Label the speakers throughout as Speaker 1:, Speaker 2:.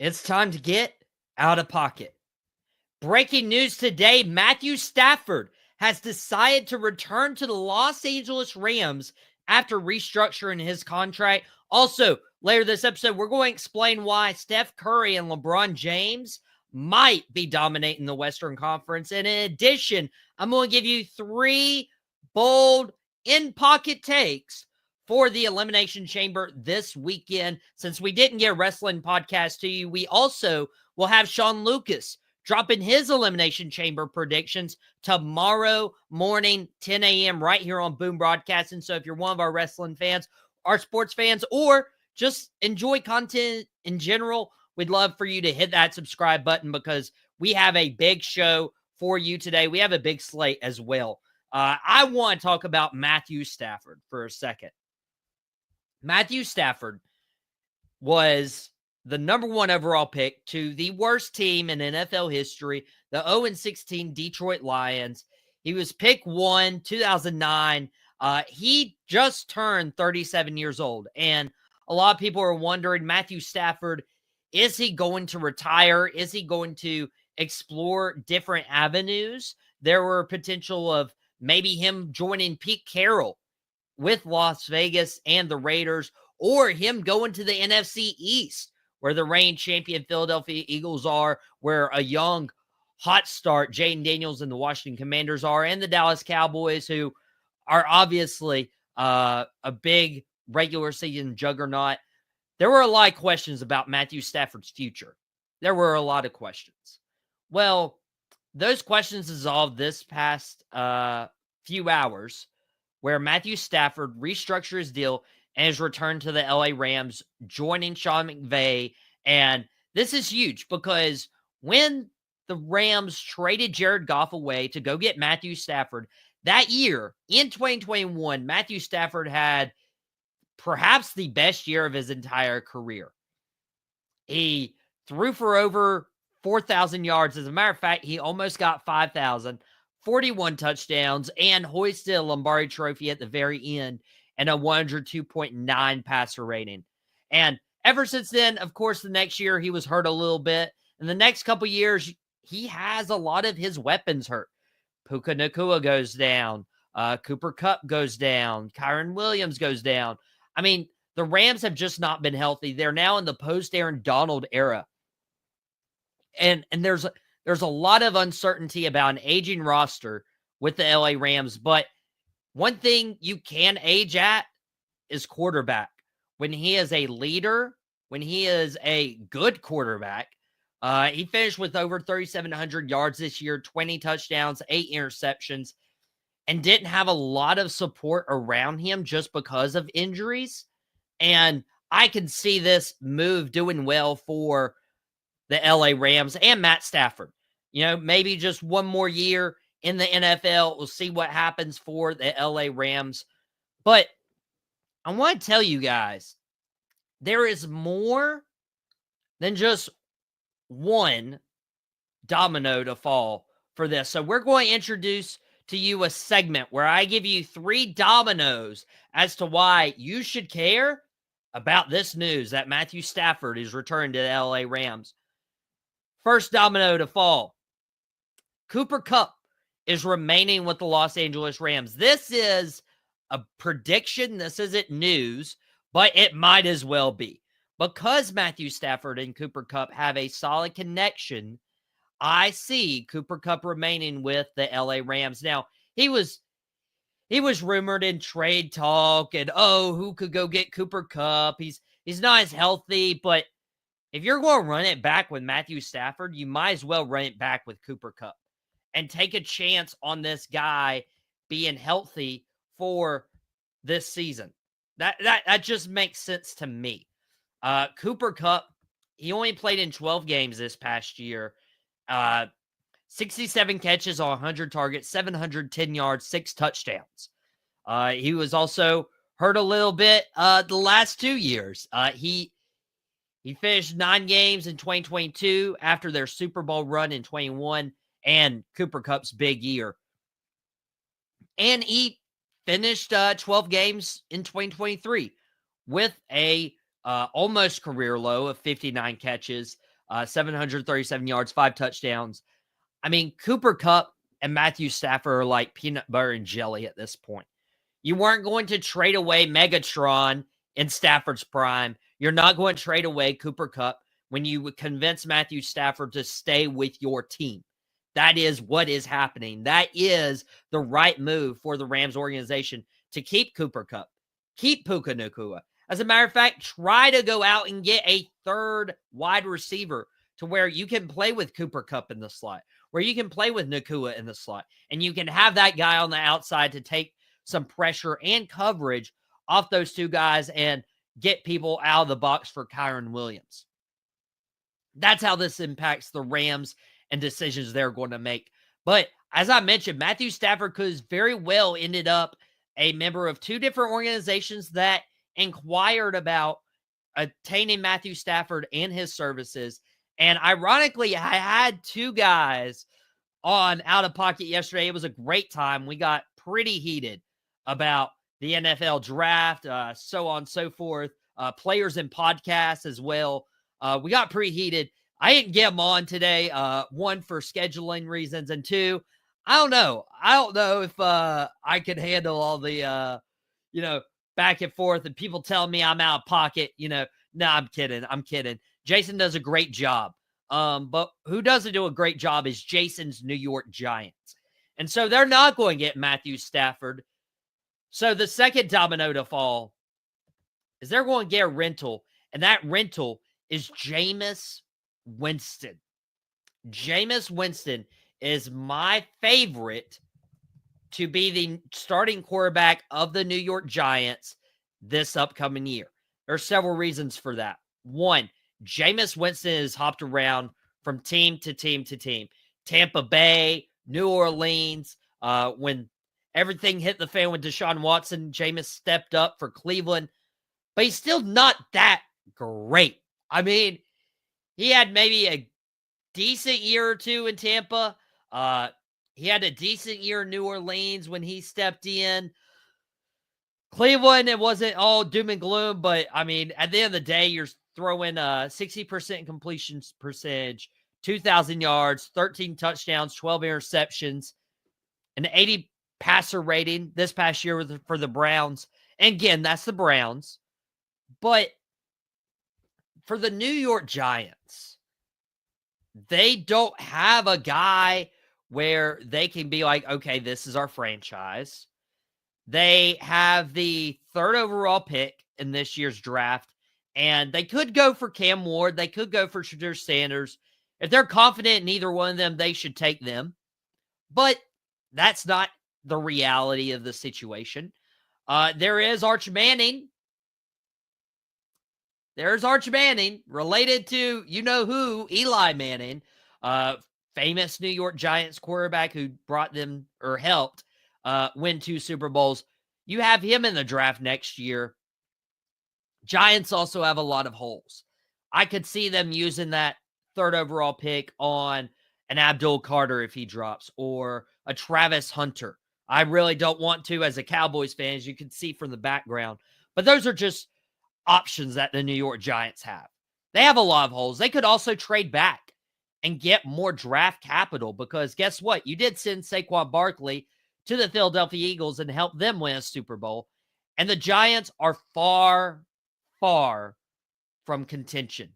Speaker 1: It's time to get out of pocket. Breaking news today, Matthew Stafford has decided to return to the Los Angeles Rams after restructuring his contract. Also, later this episode, we're going to explain why Steph Curry and LeBron James might be dominating the Western Conference. And in addition, I'm going to give you 3 bold in-pocket takes for the Elimination Chamber this weekend. Since we didn't get a wrestling podcast to you, we also will have Sean Lucas dropping his Elimination Chamber predictions tomorrow morning, 10 a.m. right here on Boom Broadcasting. So if you're one of our wrestling fans, our sports fans, or just enjoy content in general, we'd love for you to hit that subscribe button because we have a big show for you today. We have a big slate as well. I want to talk about Matthew Stafford for a second. Matthew Stafford was the number 1 overall pick to the worst team in NFL history, the 0-16 Detroit Lions. He was pick 1, 2009. He just turned 37 years old. And a lot of people are wondering, Matthew Stafford, is he going to retire? Is he going to explore different avenues? There were potential of maybe him joining Pete Carroll with Las Vegas and the Raiders, or him going to the NFC East, where the reigning champion Philadelphia Eagles are, where a young hot start Jayden Daniels and the Washington Commanders are, and the Dallas Cowboys, who are obviously a big regular season juggernaut. There were a lot of questions about Matthew Stafford's future. There were a lot of questions. Well, those questions dissolved this past few hours, where Matthew Stafford restructured his deal and has returned to the LA Rams, joining Sean McVay. And this is huge because when the Rams traded Jared Goff away to go get Matthew Stafford, that year in 2021, Matthew Stafford had perhaps the best year of his entire career. He threw for over 4,000 yards. As a matter of fact, he almost got 5,000. 41 touchdowns, and hoisted a Lombardi trophy at the very end and a 102.9 passer rating. And ever since then, of course, the next year he was hurt a little bit. And the next couple years, he has a lot of his weapons hurt. Puka Nacua goes down. Cooper Kupp goes down. Kyron Williams goes down. I mean, the Rams have just not been healthy. They're now in the post-Aaron Donald era. And there's a lot of uncertainty about an aging roster with the LA Rams, but one thing you can age at is quarterback. When he is a leader, when he is a good quarterback, he finished with over 3,700 yards this year, 20 touchdowns, 8 interceptions, and didn't have a lot of support around him just because of injuries. And I can see this move doing well for the LA Rams and Matt Stafford. You know, maybe just one more year in the NFL. We'll see what happens for the LA Rams. But I want to tell you guys, there is more than just one domino to fall for this. So we're going to introduce to you a segment where I give you 3 dominoes as to why you should care about this news that Matthew Stafford is returning to the LA Rams. First domino to fall. Cooper Kupp is remaining with the Los Angeles Rams. This is a prediction. This isn't news, but it might as well be. Because Matthew Stafford and Cooper Kupp have a solid connection, I see Cooper Kupp remaining with the LA Rams. Now, he was rumored in trade talk and, who could go get Cooper Kupp? He's not as healthy, but if you're going to run it back with Matthew Stafford, you might as well run it back with Cooper Kupp and take a chance on this guy being healthy for this season. That just makes sense to me. Cooper Kupp, he only played in 12 games this past year. 67 catches on 100 targets, 710 yards, 6 touchdowns. He was also hurt a little bit the last 2 years. He finished 9 games in 2022 after their Super Bowl run in 21 and Cooper Kupp's big year. And he finished 12 games in 2023 with a almost career low of 59 catches, 737 yards, 5 touchdowns. I mean, Cooper Kupp and Matthew Stafford are like peanut butter and jelly at this point. You weren't going to trade away Megatron in Stafford's prime. You're not going to trade away Cooper Kupp when you would convince Matthew Stafford to stay with your team. That is what is happening. That is the right move for the Rams organization to keep Cooper Kupp, keep Puka Nacua. As a matter of fact, try to go out and get a third wide receiver to where you can play with Cooper Kupp in the slot, where you can play with Nacua in the slot, and you can have that guy on the outside to take some pressure and coverage off those two guys and get people out of the box for Kyron Williams. That's how this impacts the Rams and decisions they're going to make. But as I mentioned, Matthew Stafford could have very well ended up a member of two different organizations that inquired about attaining Matthew Stafford and his services. And ironically, I had two guys on Out of Pocket yesterday. It was a great time. We got pretty heated about the NFL draft, so on and so forth, players and podcasts as well. We got pretty heated. I didn't get them on today, one, for scheduling reasons, and two, I don't know. I don't know if I could handle all the, back and forth and people telling me I'm out of pocket. No, I'm kidding. Jason does a great job. But who doesn't do a great job is Jason's New York Giants. And so they're not going to get Matthew Stafford. So the second domino to fall is they're going to get a rental, and that rental is Jameis Winston. Jameis Winston is my favorite to be the starting quarterback of the New York Giants this upcoming year. There are several reasons for that. One, Jameis Winston has hopped around from team to team to team. Tampa Bay, New Orleans, when everything hit the fan with Deshaun Watson, Jameis stepped up for Cleveland, but he's still not that great. I mean, he had maybe a decent year or two in Tampa. He had a decent year in New Orleans when he stepped in. Cleveland, it wasn't all doom and gloom, but I mean, at the end of the day, you're throwing 60% completion percentage, 2,000 yards, 13 touchdowns, 12 interceptions, an 80 passer rating this past year for the Browns. And again, that's the Browns. But for the New York Giants, they don't have a guy where they can be like, okay, this is our franchise. They have the third overall pick in this year's draft, and they could go for Cam Ward. They could go for Shedeur Sanders. If they're confident in either one of them, they should take them. But that's not the reality of the situation. There is Arch Manning. There's Arch Manning, related to you-know-who, Eli Manning, famous New York Giants quarterback who brought them or helped win 2 Super Bowls. You have him in the draft next year. Giants also have a lot of holes. I could see them using that third overall pick on an Abdul Carter if he drops, or a Travis Hunter. I really don't want to as a Cowboys fan, as you can see from the background. But those are just options that the New York Giants have. They have a lot of holes. They could also trade back and get more draft capital, because guess what? You did send Saquon Barkley to the Philadelphia Eagles and help them win a Super Bowl. And the Giants are far, far from contention.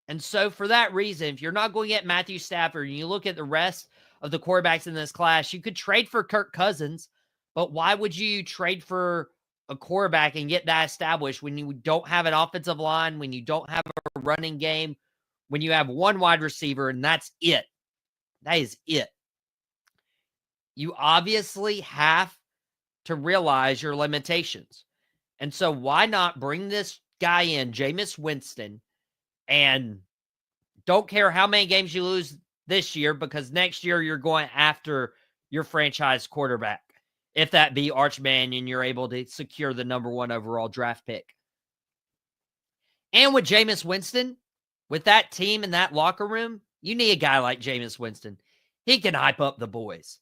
Speaker 1: And so for that reason, if you're not going to get Matthew Stafford and you look at the rest of the quarterbacks in this class, you could trade for Kirk Cousins, but why would you trade for a quarterback and get that established when you don't have an offensive line, when you don't have a running game, when you have one wide receiver and that's it? That is it. You obviously have to realize your limitations. And so why not bring this guy in, Jameis Winston, and don't care how many games you lose this year, because next year you're going after your franchise quarterback. If that be Arch Manning, and you're able to secure the number 1 overall draft pick. And with Jameis Winston, with that team and that locker room, you need a guy like Jameis Winston. He can hype up the boys.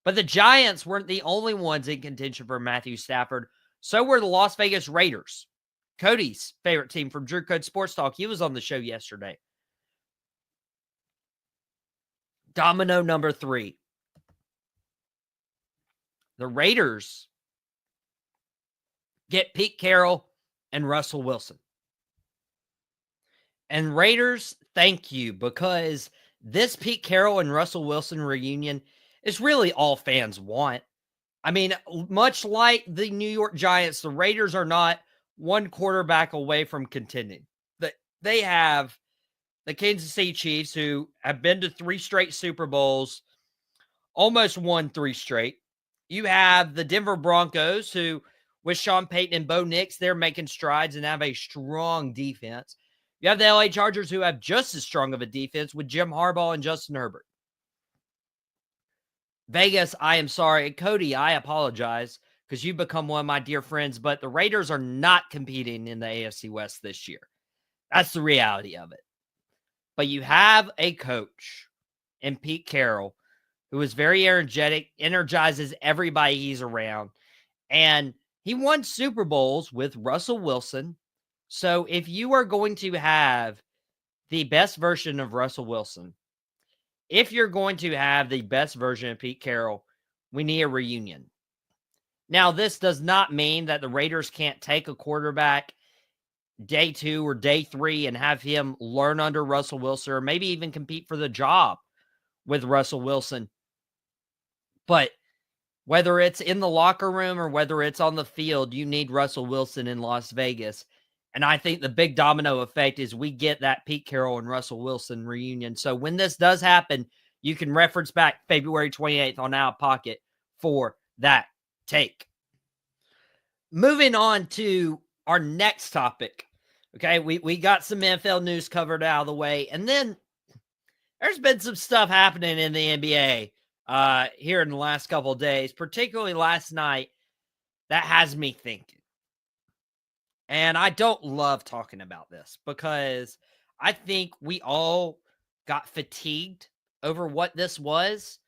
Speaker 1: But the Giants weren't the only ones in contention for Matthew Stafford. So were the Las Vegas Raiders, Cody's favorite team from Drew Code Sports Talk. He was on the show yesterday. Domino number 3. The Raiders get Pete Carroll and Russell Wilson. And Raiders, thank you, because this Pete Carroll and Russell Wilson reunion is really all fans want. I mean, much like the New York Giants, the Raiders are not one quarterback away from contending. They have the Kansas City Chiefs, who have been to 3 straight Super Bowls, almost won 3 straight. You have the Denver Broncos, who, with Sean Payton and Bo Nix, they're making strides and have a strong defense. You have the LA Chargers, who have just as strong of a defense with Jim Harbaugh and Justin Herbert. Vegas, I am sorry. Cody, I apologize because you've become one of my dear friends, but the Raiders are not competing in the AFC West this year. That's the reality of it. But you have a coach in Pete Carroll who is very energetic, energizes everybody he's around, and he won Super Bowls with Russell Wilson. So if you are going to have the best version of Russell Wilson, if you're going to have the best version of Pete Carroll, we need a reunion. Now, this does not mean that the Raiders can't take a quarterback day 2 or day 3 and have him learn under Russell Wilson, or maybe even compete for the job with Russell Wilson. But whether it's in the locker room or whether it's on the field, you need Russell Wilson in Las Vegas. And I think the big domino effect is we get that Pete Carroll and Russell Wilson reunion. So when this does happen, you can reference back February 28th on Out of Pocket for that take. Moving on to our next topic. Okay, we got some NFL news covered out of the way. And then there's been some stuff happening in the NBA here in the last couple of days, particularly last night, that has me thinking. And I don't love talking about this because I think we all got fatigued over what this was.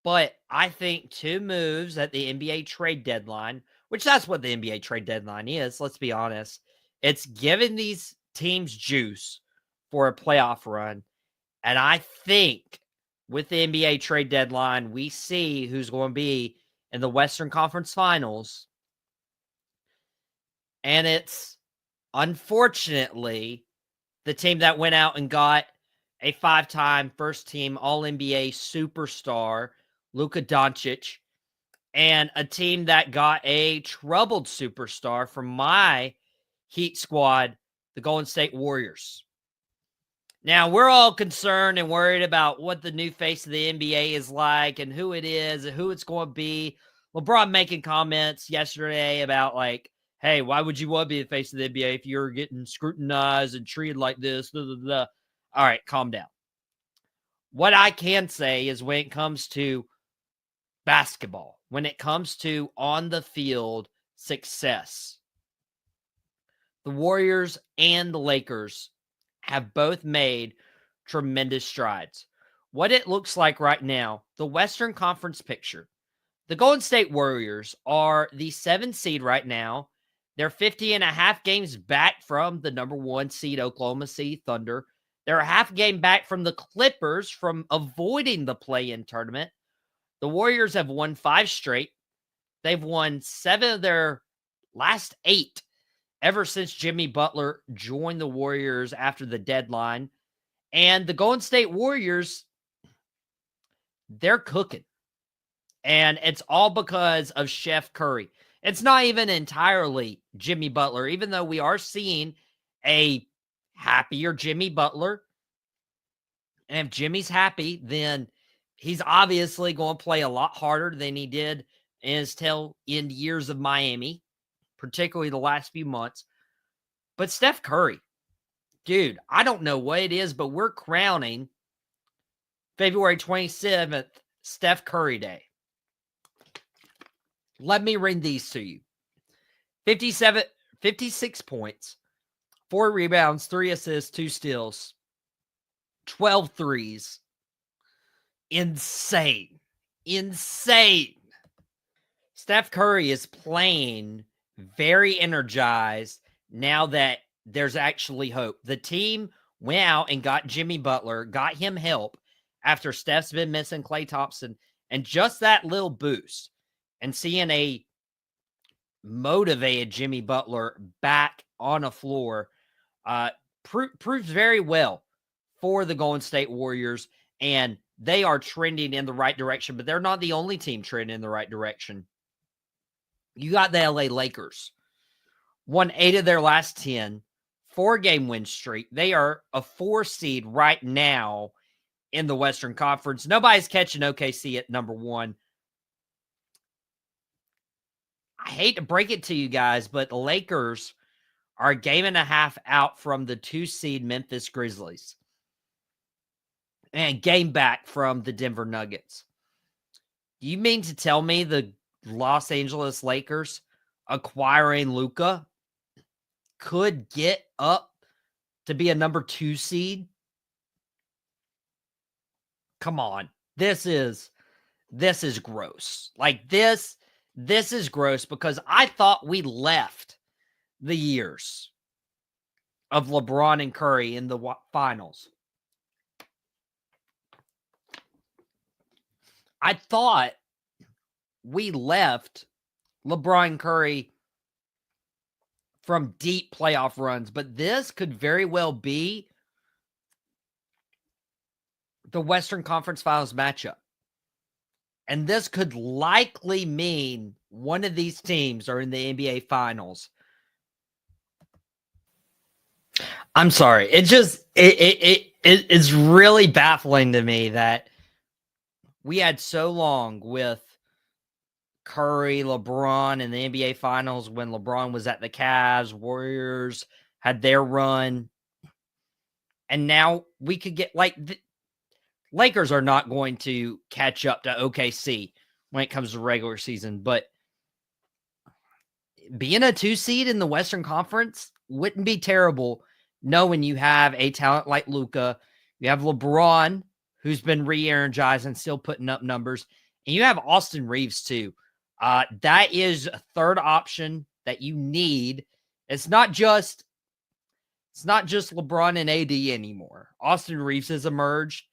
Speaker 1: But I think 2 moves at the NBA trade deadline, which that's what the NBA trade deadline is, let's be honest. It's giving these teams juice for a playoff run. And I think with the NBA trade deadline, we see who's going to be in the Western Conference Finals. And it's, unfortunately, the team that went out and got a 5-time first-team All-NBA superstar, Luka Doncic, and a team that got a troubled superstar from my Heat squad, the Golden State Warriors. Now, we're all concerned and worried about what the new face of the NBA is like and who it is and who it's going to be. LeBron making comments yesterday about, like, hey, why would you want to be the face of the NBA if you're getting scrutinized and treated like this? Blah, blah, blah. All right, calm down. What I can say is when it comes to basketball, when it comes to on-the-field success, the Warriors and the Lakers have both made tremendous strides. What it looks like right now, the Western Conference picture, the Golden State Warriors are the 7th seed right now. They're 50.5 games back from the number 1 seed Oklahoma City Thunder. They're a half game back from the Clippers from avoiding the play-in tournament. The Warriors have won 5 straight. They've won 7 of their last 8 ever since Jimmy Butler joined the Warriors after the deadline. And the Golden State Warriors, they're cooking. And it's all because of Chef Curry. It's not even entirely Jimmy Butler, even though we are seeing a happier Jimmy Butler. And if Jimmy's happy, then he's obviously going to play a lot harder than he did in his tail end years of Miami, particularly the last few months. But Steph Curry, dude, I don't know what it is, but we're crowning February 27th Steph Curry Day. Let me read these to you. 56 points, 4 rebounds, 3 assists, 2 steals, 12 threes. Insane. Steph Curry is playing very energized now that there's actually hope. The team went out and got Jimmy Butler, got him help after Steph's been missing Klay Thompson, and just that little boost and seeing a motivated Jimmy Butler back on a floor proves very well for the Golden State Warriors, and they are trending in the right direction, but they're not the only team trending in the right direction. You got the LA Lakers, won 8 of their last 10, 4-game win streak. They are a 4 seed right now in the Western Conference. Nobody's catching OKC at number 1. I hate to break it to you guys, but the Lakers are a game and a half out from the 2 seed Memphis Grizzlies and game back from the Denver Nuggets. You mean to tell me the Los Angeles Lakers acquiring Luka could get up to be a number 2 seed? Come on. This is gross. Like this is gross because I thought we left the years of LeBron and Curry in the finals. I thought we left LeBron and Curry from deep playoff runs, but this could very well be the Western Conference Finals matchup. And this could likely mean one of these teams are in the NBA Finals. I'm sorry. It's really baffling to me that we had so long with Curry, LeBron in the NBA Finals when LeBron was at the Cavs, Warriors had their run. And now we could get Lakers are not going to catch up to OKC when it comes to regular season, but being a 2 seed in the Western Conference wouldn't be terrible knowing you have a talent like Luka, you have LeBron, who's been re-energized and still putting up numbers, and you have Austin Reeves too. That is a third option that you need. It's not just LeBron and AD anymore. Austin Reeves has emerged.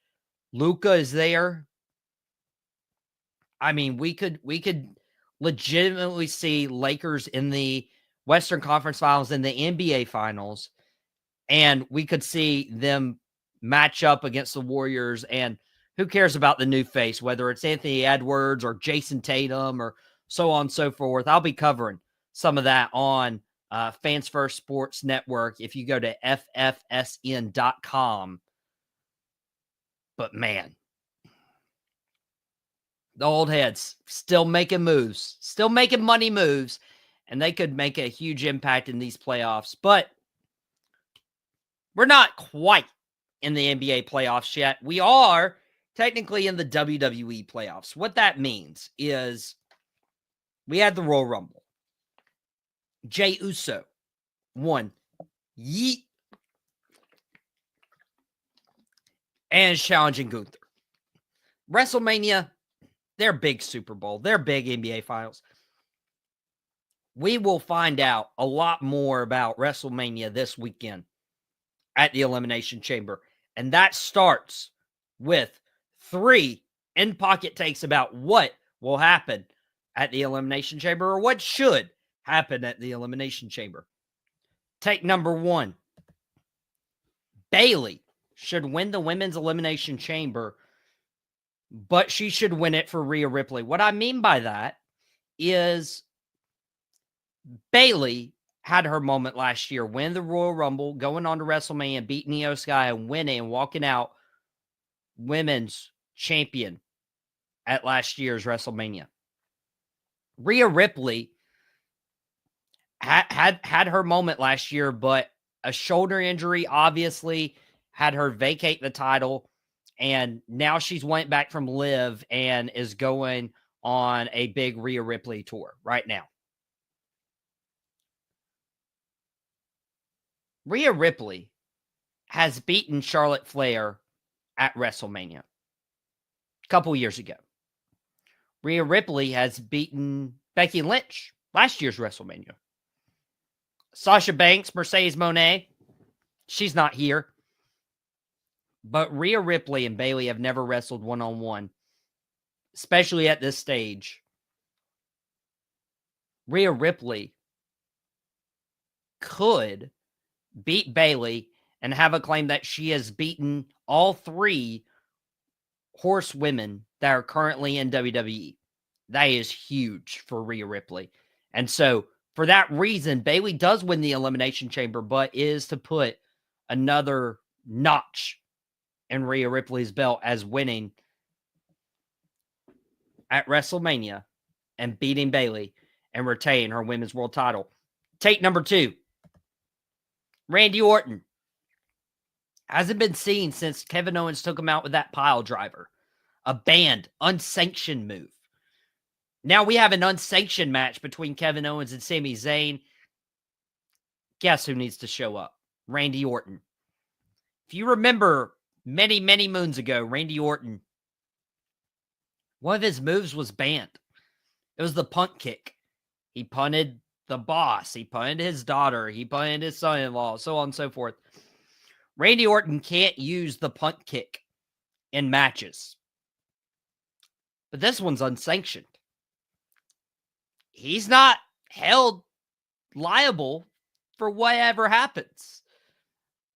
Speaker 1: Luka is there. I mean, we could legitimately see Lakers in the Western Conference Finals and the NBA Finals, and we could see them match up against the Warriors. And who cares about the new face, whether it's Anthony Edwards or Jason Tatum or so on and so forth. I'll be covering some of that on Fans First Sports Network if you go to ffsn.com. But man, the old heads still making moves, still making money moves, and they could make a huge impact in these playoffs. But we're not quite in the NBA playoffs yet. We are technically in the WWE playoffs. What that means is we had the Royal Rumble. Jey Uso won. Yeet. And is challenging Gunther. WrestleMania, they're big Super Bowl. They're big NBA Finals. We will find out a lot more about WrestleMania this weekend at the Elimination Chamber. And that starts with 3 in-pocket takes about what will happen at the Elimination Chamber or what should happen at the Elimination Chamber. Take number 1. Bayley should win the Women's Elimination Chamber, but she should win it for Rhea Ripley. What I mean by that is Bayley had her moment last year, win the Royal Rumble, going on to WrestleMania, beating Io Sky and winning and walking out women's champion at last year's WrestleMania. Rhea Ripley had her moment last year, but a shoulder injury obviously had her vacate the title, and now she's went back from Live and is going on a big Rhea Ripley tour right now. Rhea Ripley has beaten Charlotte Flair at WrestleMania a couple years ago. Rhea Ripley has beaten Becky Lynch last year's WrestleMania. Sasha Banks, Mercedes Moné, she's not here. But Rhea Ripley and Bayley have never wrestled one-on-one, especially at this stage. Rhea Ripley could beat Bayley and have a claim that she has beaten all 3 horsewomen that are currently in WWE. That is huge for Rhea Ripley. And so, for that reason, Bayley does win the Elimination Chamber, but is to put another notch in Rhea Ripley's belt as winning at WrestleMania and beating Bayley and retaining her Women's World title. Take number 2. Randy Orton hasn't been seen since Kevin Owens took him out with that pile driver. A banned, unsanctioned move. Now we have an unsanctioned match between Kevin Owens and Sami Zayn. Guess who needs to show up? Randy Orton. If you remember many, many moons ago, Randy Orton, one of his moves was banned. It was the punt kick. He punted the boss. He punted his daughter. He punted his son-in-law, so on and so forth. Randy Orton can't use the punt kick in matches. But this one's unsanctioned. He's not held liable for whatever happens.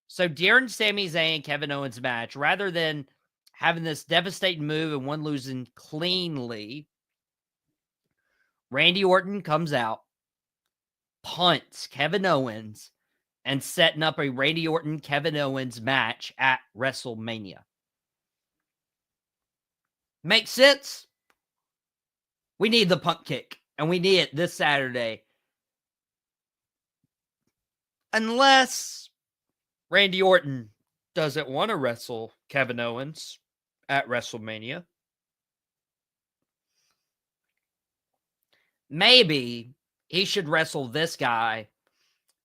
Speaker 1: So during Sami Zayn and Kevin Owens match, rather than having this devastating move and one losing cleanly, Randy Orton comes out, punts Kevin Owens, and setting up a Randy Orton-Kevin Owens match at WrestleMania. Makes sense? We need the punt kick, and we need it this Saturday. Unless Randy Orton doesn't want to wrestle Kevin Owens at WrestleMania. Maybe he should wrestle this guy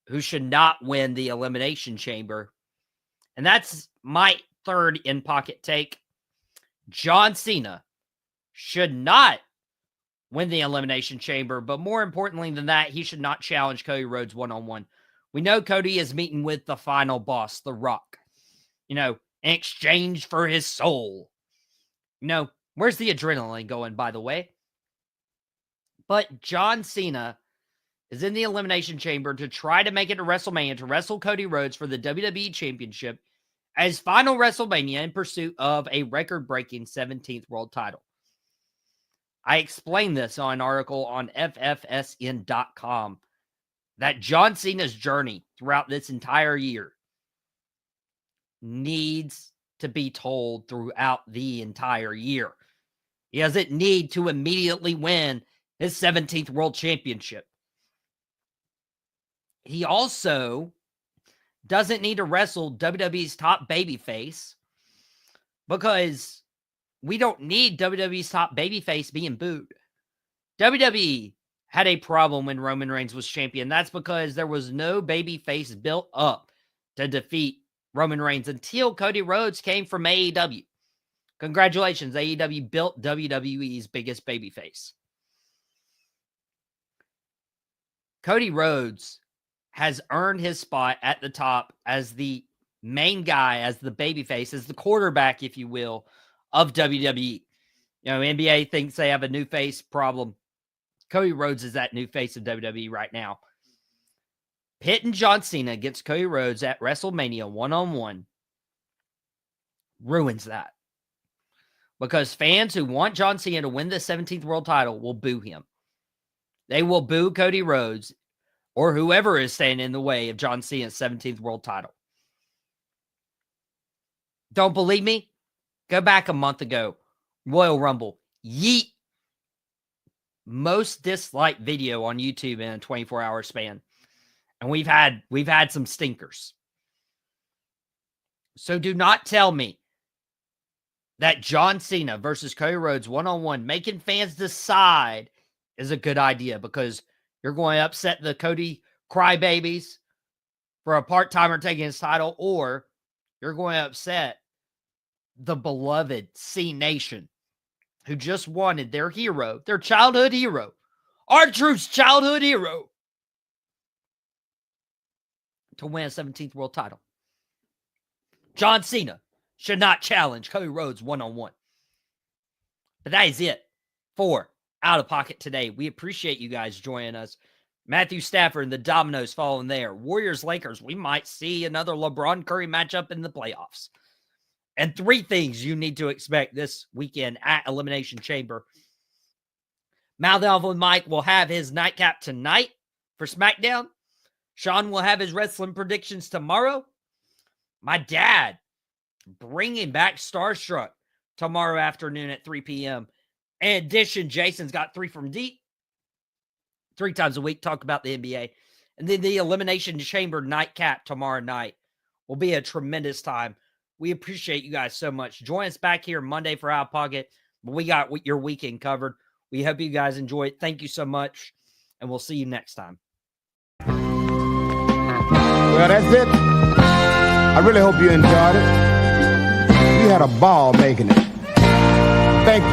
Speaker 1: who should not win the Elimination Chamber. And that's my third in-pocket take. John Cena should not win the Elimination Chamber, but more importantly than that, he should not challenge Cody Rhodes one-on-one. We know Cody is meeting with the final boss, The Rock, in exchange for his soul. Where's the adrenaline going, by the way? But John Cena is in the Elimination Chamber to try to make it to WrestleMania to wrestle Cody Rhodes for the WWE Championship as final WrestleMania in pursuit of a record-breaking 17th world title. I explained this on an article on FFSN.com that John Cena's journey throughout this entire year needs to be told throughout the entire year. He doesn't need to immediately win his 17th world championship. He also doesn't need to wrestle WWE's top babyface because we don't need WWE's top babyface being booed. WWE had a problem when Roman Reigns was champion. That's because there was no babyface built up to defeat Roman Reigns until Cody Rhodes came from AEW. Congratulations, AEW built WWE's biggest babyface. Cody Rhodes has earned his spot at the top as the main guy, as the babyface, as the quarterback, if you will, of WWE. NBA thinks they have a new face problem. Cody Rhodes is that new face of WWE right now. Pitting John Cena against Cody Rhodes at WrestleMania one-on-one ruins that. Because fans who want John Cena to win the 17th world title will boo him. They will boo Cody Rhodes or whoever is standing in the way of John Cena's 17th world title. Don't believe me? Go back a month ago. Royal Rumble. Yeet. Most disliked video on YouTube in a 24-hour span. And we've had some stinkers. So do not tell me that John Cena versus Cody Rhodes one-on-one, making fans decide, is a good idea, because you're going to upset the Cody crybabies for a part-timer taking his title, or you're going to upset the beloved C Nation, who just wanted their hero, their childhood hero, R-Truth's childhood hero, to win a 17th world title. John Cena should not challenge Cody Rhodes one-on-one. But that is it for Out of Pocket today. We appreciate you guys joining us. Matthew Stafford and the Dominoes following there. Warriors-Lakers, we might see another LeBron Curry matchup in the playoffs. And 3 things you need to expect this weekend at Elimination Chamber. Mouth Alpha Mike will have his nightcap tonight for SmackDown. Sean will have his wrestling predictions tomorrow. My dad bringing back Starstruck tomorrow afternoon at 3 p.m. In addition, Jason's got 3 from Deep. 3 times a week, talk about the NBA. And then the Elimination Chamber nightcap tomorrow night will be a tremendous time. We appreciate you guys so much. Join us back here Monday for Out of Pocket. We got your weekend covered. We hope you guys enjoy it. Thank you so much, and we'll see you next time.
Speaker 2: Well, that's it. I really hope you enjoyed it. We had a ball making it. Thank you.